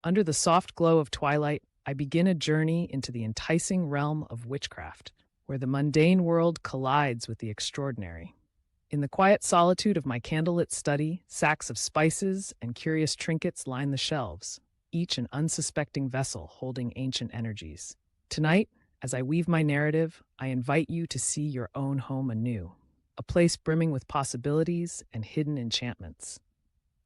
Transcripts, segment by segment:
Under the soft glow of twilight, I begin a journey into the enticing realm of witchcraft, where the mundane world collides with the extraordinary. In the quiet solitude of my candlelit study, sacks of spices and curious trinkets line the shelves, each an unsuspecting vessel holding ancient energies. Tonight, as I weave my narrative, I invite you to see your own home anew, a place brimming with possibilities and hidden enchantments.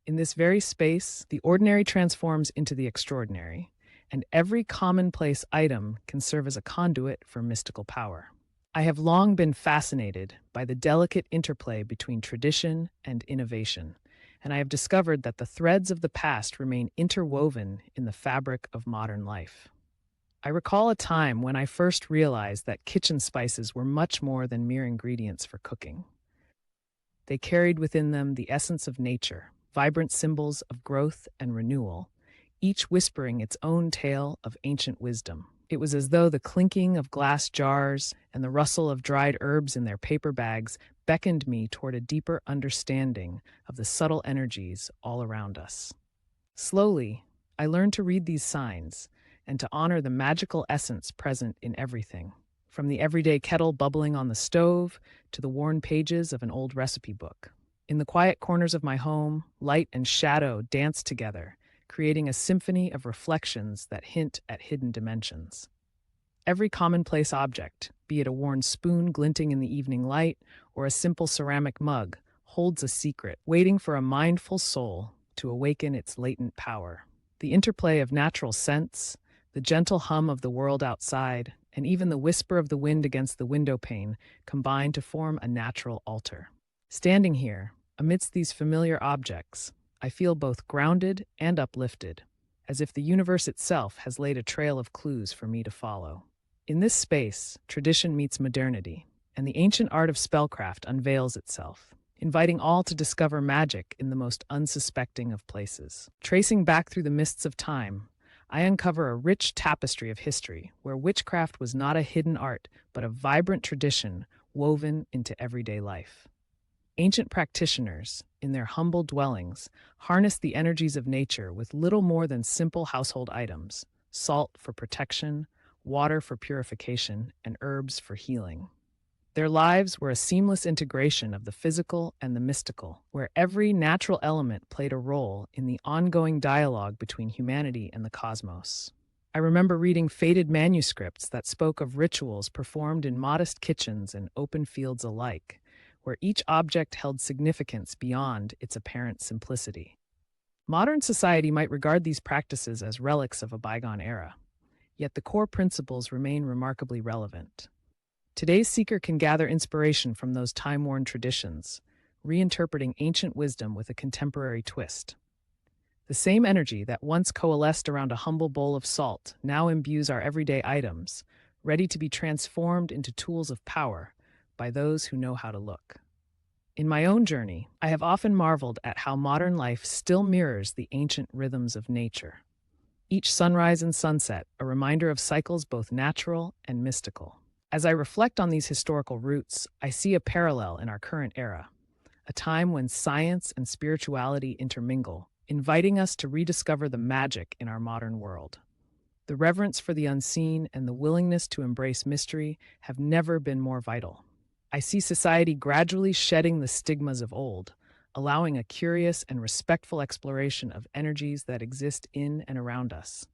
In this very space, the ordinary transforms into the extraordinary, and every commonplace item can serve as a conduit for mystical power. I have long been fascinated by the delicate interplay between tradition and innovation, and I have discovered that the threads of the past remain interwoven in the fabric of modern life. I recall a time when I first realized that kitchen spices were much more than mere ingredients for cooking. They carried within them the essence of nature, vibrant symbols of growth and renewal, each whispering its own tale of ancient wisdom. It was as though the clinking of glass jars and the rustle of dried herbs in their paper bags beckoned me toward a deeper understanding of the subtle energies all around us. Slowly, I learned to read these signs and to honor the magical essence present in everything, from the everyday kettle bubbling on the stove to the worn pages of an old recipe book. In the quiet corners of my home, light and shadow dance together, creating a symphony of reflections that hint at hidden dimensions. Every commonplace object, be it a worn spoon glinting in the evening light or a simple ceramic mug, holds a secret, waiting for a mindful soul to awaken its latent power. The interplay of natural scents, the gentle hum of the world outside, and even the whisper of the wind against the window pane combine to form a natural altar. Standing here, amidst these familiar objects, I feel both grounded and uplifted, as if the universe itself has laid a trail of clues for me to follow. In this space, tradition meets modernity, and the ancient art of spellcraft unveils itself, inviting all to discover magic in the most unsuspecting of places. Tracing back through the mists of time, I uncover a rich tapestry of history where witchcraft was not a hidden art, but a vibrant tradition woven into everyday life. Ancient practitioners, in their humble dwellings, harnessed the energies of nature with little more than simple household items: salt for protection, water for purification, and herbs for healing. Their lives were a seamless integration of the physical and the mystical, where every natural element played a role in the ongoing dialogue between humanity and the cosmos. I remember reading faded manuscripts that spoke of rituals performed in modest kitchens and open fields alike, where each object held significance beyond its apparent simplicity. Modern society might regard these practices as relics of a bygone era, yet the core principles remain remarkably relevant. Today's seeker can gather inspiration from those time-worn traditions, reinterpreting ancient wisdom with a contemporary twist. The same energy that once coalesced around a humble bowl of salt now imbues our everyday items, ready to be transformed into tools of power by those who know how to look. In my own journey, I have often marveled at how modern life still mirrors the ancient rhythms of nature. Each sunrise and sunset, a reminder of cycles both natural and mystical. As I reflect on these historical roots, I see a parallel in our current era, a time when science and spirituality intermingle, inviting us to rediscover the magic in our modern world. The reverence for the unseen and the willingness to embrace mystery have never been more vital. I see society gradually shedding the stigmas of old, allowing a curious and respectful exploration of energies that exist in and around us.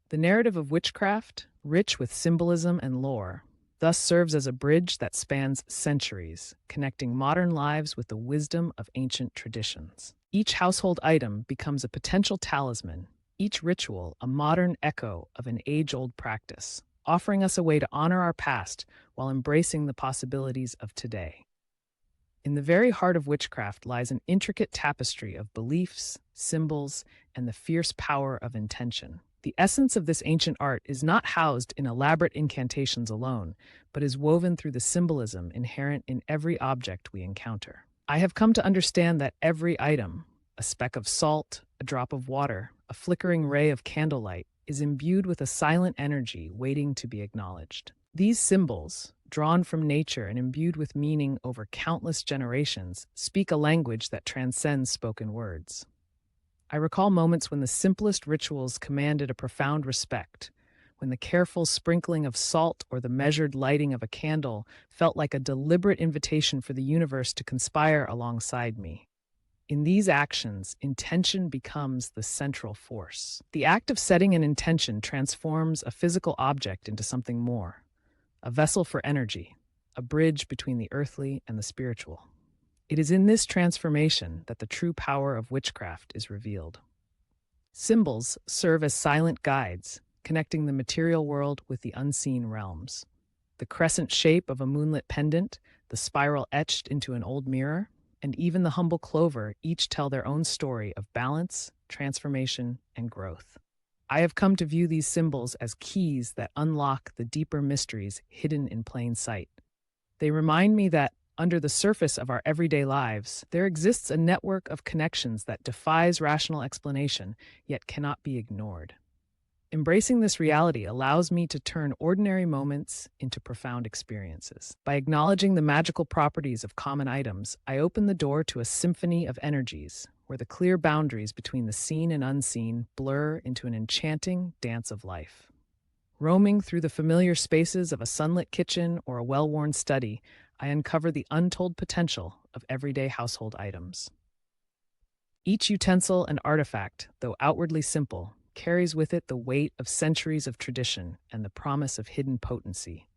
The narrative of witchcraft, rich with symbolism and lore, thus serves as a bridge that spans centuries, connecting modern lives with the wisdom of ancient traditions. Each household item becomes a potential talisman, each ritual a modern echo of an age-old practice, offering us a way to honor our past while embracing the possibilities of today. In the very heart of witchcraft lies an intricate tapestry of beliefs, symbols, and the fierce power of intention. The essence of this ancient art is not housed in elaborate incantations alone, but is woven through the symbolism inherent in every object we encounter. I have come to understand that every item, a speck of salt, a drop of water, a flickering ray of candlelight, is imbued with a silent energy waiting to be acknowledged. These symbols, drawn from nature and imbued with meaning over countless generations, speak a language that transcends spoken words. I recall moments when the simplest rituals commanded a profound respect, when the careful sprinkling of salt or the measured lighting of a candle felt like a deliberate invitation for the universe to conspire alongside me. In these actions, intention becomes the central force. The act of setting an intention transforms a physical object into something more, a vessel for energy, a bridge between the earthly and the spiritual. It is in this transformation that the true power of witchcraft is revealed. Symbols serve as silent guides, connecting the material world with the unseen realms. The crescent shape of a moonlit pendant, the spiral etched into an old mirror, and even the humble clover each tell their own story of balance, transformation, and growth. I have come to view these symbols as keys that unlock the deeper mysteries hidden in plain sight. They remind me that, under the surface of our everyday lives, there exists a network of connections that defies rational explanation, yet cannot be ignored. Embracing this reality allows me to turn ordinary moments into profound experiences. By acknowledging the magical properties of common items, I open the door to a symphony of energies, where the clear boundaries between the seen and unseen blur into an enchanting dance of life. Roaming through the familiar spaces of a sunlit kitchen or a well-worn study, I uncover the untold potential of everyday household items. Each utensil and artifact, though outwardly simple, carries with it the weight of centuries of tradition and the promise of hidden potency.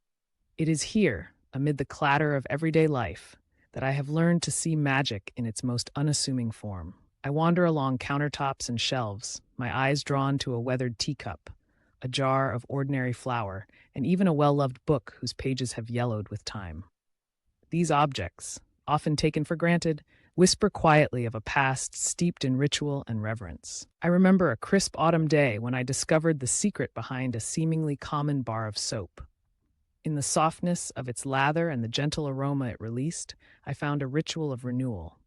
It is here, amid the clatter of everyday life, that I have learned to see magic in its most unassuming form. I wander along countertops and shelves, my eyes drawn to a weathered teacup, a jar of ordinary flour, and even a well-loved book whose pages have yellowed with time. These objects, often taken for granted, whisper quietly of a past steeped in ritual and reverence. I remember a crisp autumn day when I discovered the secret behind a seemingly common bar of soap. In the softness of its lather and the gentle aroma it released, I found a ritual of renewal,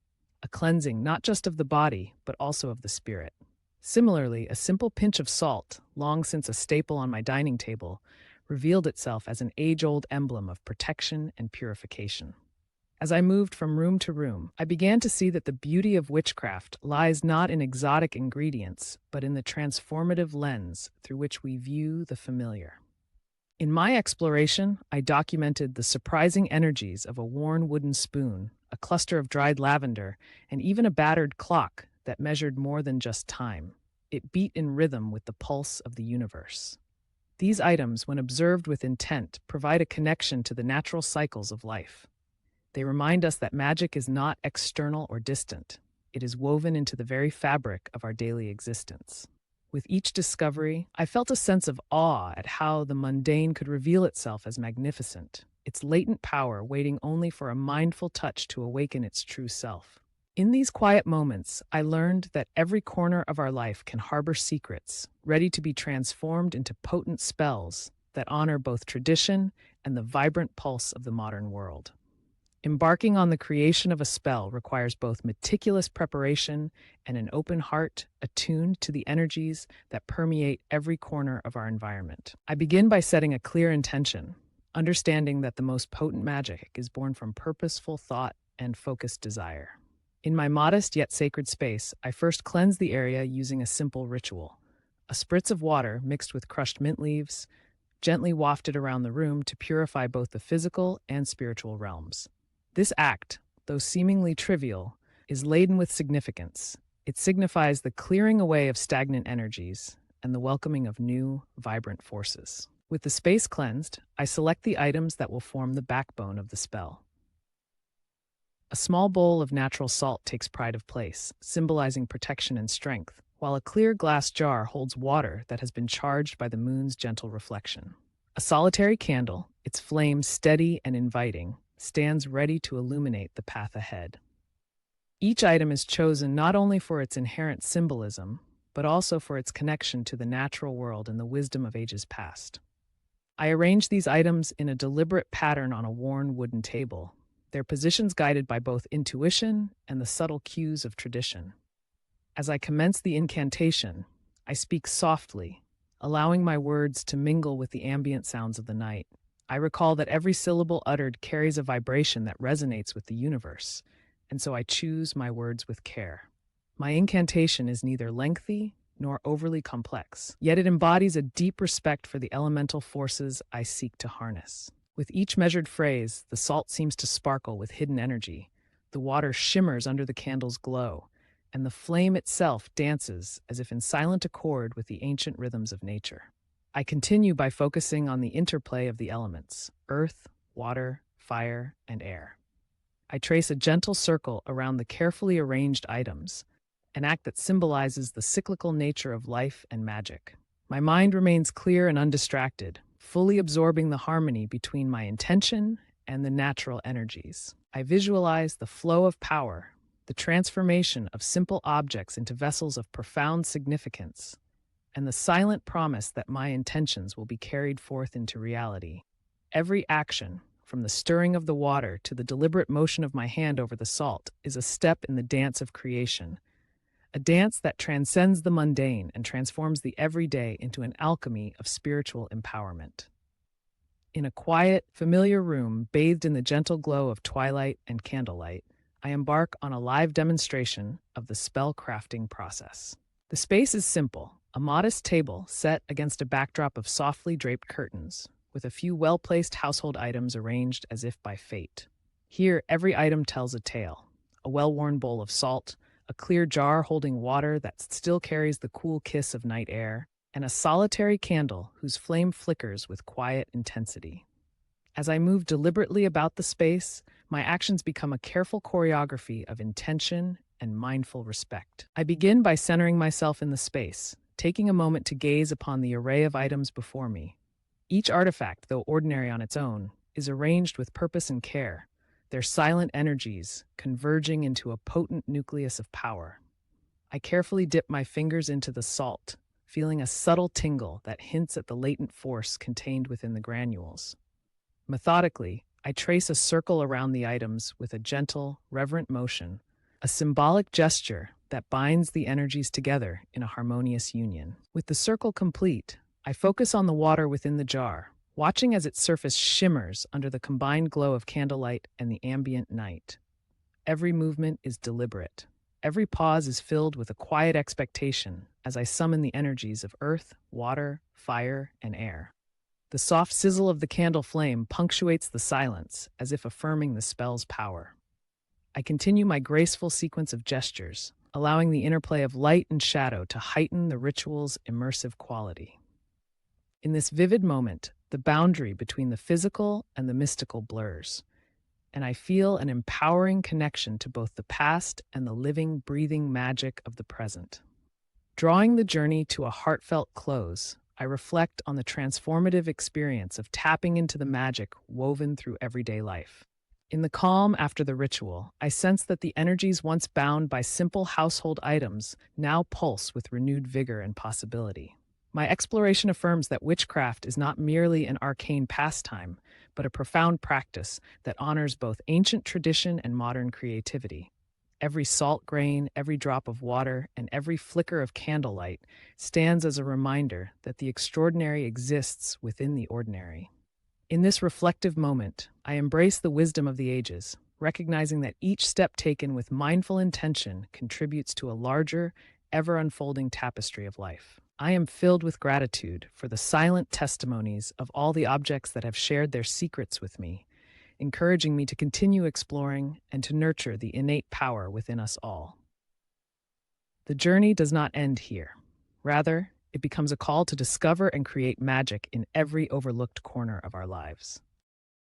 a cleansing not just of the body, but also of the spirit. Similarly, a simple pinch of salt, long since a staple on my dining table, revealed itself as an age-old emblem of protection and purification. As I moved from room to room, I began to see that the beauty of witchcraft lies not in exotic ingredients, but in the transformative lens through which we view the familiar. In my exploration, I documented the surprising energies of a worn wooden spoon, a cluster of dried lavender, and even a battered clock that measured more than just time. It beat in rhythm with the pulse of the universe. These items, when observed with intent, provide a connection to the natural cycles of life. They remind us that magic is not external or distant. It is woven into the very fabric of our daily existence. With each discovery, I felt a sense of awe at how the mundane could reveal itself as magnificent, its latent power waiting only for a mindful touch to awaken its true self. In these quiet moments, I learned that every corner of our life can harbor secrets, ready to be transformed into potent spells that honor both tradition and the vibrant pulse of the modern world. Embarking on the creation of a spell requires both meticulous preparation and an open heart attuned to the energies that permeate every corner of our environment. I begin by setting a clear intention, understanding that the most potent magic is born from purposeful thought and focused desire. In my modest yet sacred space, I first cleanse the area using a simple ritual. A spritz of water mixed with crushed mint leaves, gently wafted around the room to purify both the physical and spiritual realms. This act, though seemingly trivial, is laden with significance. It signifies the clearing away of stagnant energies and the welcoming of new, vibrant forces. With the space cleansed, I select the items that will form the backbone of the spell. A small bowl of natural salt takes pride of place, symbolizing protection and strength, while a clear glass jar holds water that has been charged by the moon's gentle reflection. A solitary candle, its flame steady and inviting, stands ready to illuminate the path ahead. Each item is chosen not only for its inherent symbolism, but also for its connection to the natural world and the wisdom of ages past. I arrange these items in a deliberate pattern on a worn wooden table, their positions guided by both intuition and the subtle cues of tradition. As I commence the incantation, I speak softly, allowing my words to mingle with the ambient sounds of the night. I recall that every syllable uttered carries a vibration that resonates with the universe, and so I choose my words with care. My incantation is neither lengthy nor overly complex, yet it embodies a deep respect for the elemental forces I seek to harness. With each measured phrase, the salt seems to sparkle with hidden energy, the water shimmers under the candle's glow, and the flame itself dances as if in silent accord with the ancient rhythms of nature. I continue by focusing on the interplay of the elements: earth, water, fire, and air. I trace a gentle circle around the carefully arranged items, an act that symbolizes the cyclical nature of life and magic. My mind remains clear and undistracted, fully absorbing the harmony between my intention and the natural energies. I visualize the flow of power, the transformation of simple objects into vessels of profound significance, and the silent promise that my intentions will be carried forth into reality. Every action, from the stirring of the water to the deliberate motion of my hand over the salt, is a step in the dance of creation, a dance that transcends the mundane and transforms the everyday into an alchemy of spiritual empowerment. In a quiet, familiar room bathed in the gentle glow of twilight and candlelight, I embark on a live demonstration of the spell crafting process. The space is simple, a modest table set against a backdrop of softly draped curtains, with a few well-placed household items arranged as if by fate. Here, every item tells a tale: a well-worn bowl of salt, a clear jar holding water that still carries the cool kiss of night air, and a solitary candle whose flame flickers with quiet intensity. As I move deliberately about the space, my actions become a careful choreography of intention and mindful respect. I begin by centering myself in the space, taking a moment to gaze upon the array of items before me. Each artifact, though ordinary on its own, is arranged with purpose and care, their silent energies converging into a potent nucleus of power. I carefully dip my fingers into the salt, feeling a subtle tingle that hints at the latent force contained within the granules. Methodically, I trace a circle around the items with a gentle, reverent motion, a symbolic gesture that binds the energies together in a harmonious union. With the circle complete, I focus on the water within the jar, watching as its surface shimmers under the combined glow of candlelight and the ambient night. Every movement is deliberate. Every pause is filled with a quiet expectation as I summon the energies of earth, water, fire, and air. The soft sizzle of the candle flame punctuates the silence, as if affirming the spell's power. I continue my graceful sequence of gestures, allowing the interplay of light and shadow to heighten the ritual's immersive quality. In this vivid moment, the boundary between the physical and the mystical blurs, and I feel an empowering connection to both the past and the living, breathing magic of the present. Drawing the journey to a heartfelt close, I reflect on the transformative experience of tapping into the magic woven through everyday life. In the calm after the ritual, I sense that the energies once bound by simple household items now pulse with renewed vigor and possibility. My exploration affirms that witchcraft is not merely an arcane pastime, but a profound practice that honors both ancient tradition and modern creativity. Every salt grain, every drop of water, and every flicker of candlelight stands as a reminder that the extraordinary exists within the ordinary. In this reflective moment, I embrace the wisdom of the ages, recognizing that each step taken with mindful intention contributes to a larger, ever-unfolding tapestry of life. I am filled with gratitude for the silent testimonies of all the objects that have shared their secrets with me, encouraging me to continue exploring and to nurture the innate power within us all. The journey does not end here. Rather, it becomes a call to discover and create magic in every overlooked corner of our lives.